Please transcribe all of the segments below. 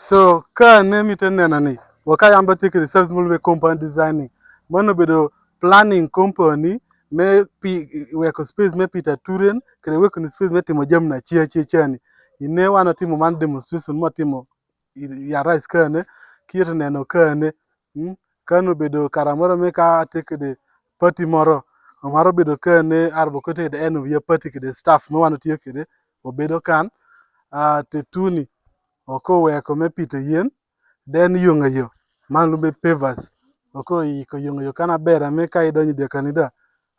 So ka ne miten nena ni waka yamba take research mulbe compound designing mano bedo planning company me weko space me pita turen kene weko ni space me timo jamna chani ine wana timo man demonstration mo timo ya rice kane kieto neno kane kano bedo karamoro me ka take de party moro omaro bedo kane arbo kote de end of year party kede staff mo wana tiyo kede obedo kan te tuni oko weko me pito yien den yong'o yo man lumbe pavers oko iko yong'o yo kana bera me ka idonjo dia kanida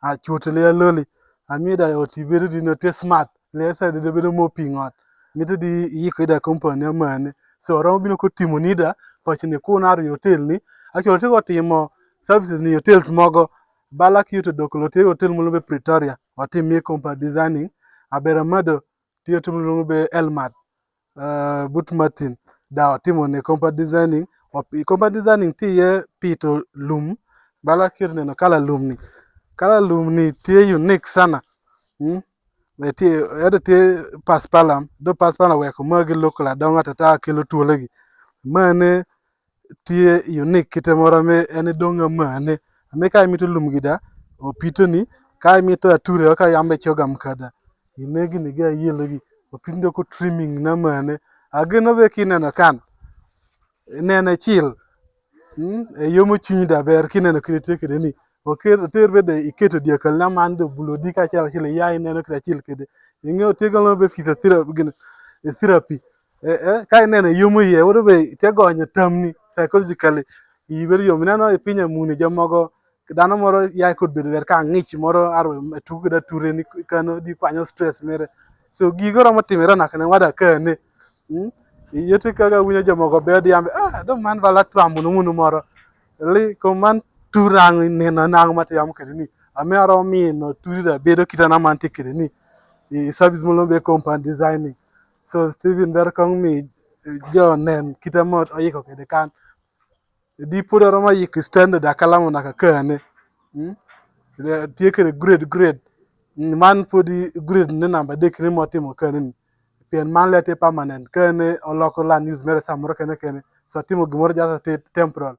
a chuot le loli amida oti bedo dino te smart le sa de bedo mo pingot mito di iko ida company amane so romo bino ko timo nida pachne kuna ri hotel ni actually tego timo services ni hotels mogo bala kito dokolote hotel mulumbe Pretoria watimie compound designing abera mado tiyo tumulumbe Elmat but Martin da timo ne compound designing compound designing ti ye pito lum bala kir neno kala lum ni tie unique sana tie edo tie paspalam do paspala weko magi local adonga tata kelo tuolegi mane tie unique kite moro me ene donga mane ame ka mito lum gida o pito ni ka mito ature ka yambe choga mkada inegi ni ga yelegi o pindo ko trimming na mane ageno be kineno kan nene chil e yomo chunyi da ber kineno kete kede ni oker ter bede iketo dia kal na mande bulodi ka chala chile ya ineno kede chil kede ingeo tego no be physiotherapy gine therapy ka ineno yomo ye wodo be tego nya tamni psychologically iber yo minano e pinya muni jomogo dhano moro ya kod bedo ber ka ng'ich moro arwe tugo da ture ni kano di kwanyo stress mere so gigo romo timere nakane wada kane yete kaga winyo jomogo be di ambe do man bala twamu no munu moro li ko man turang neno nang mate yam kede ni ame aro mi no turi da bedo kitana man tikede ni service mulo be compound designing so Steven ber kong mi jo nen kitamot oyiko kede kan di pudo roma yik standard akalamu naka kane tie kede grade man podi grade ne namba dekne motimo kane ni pien man lete permanent kane oloko land use mere samoro kene so timo gimoro jasa temporal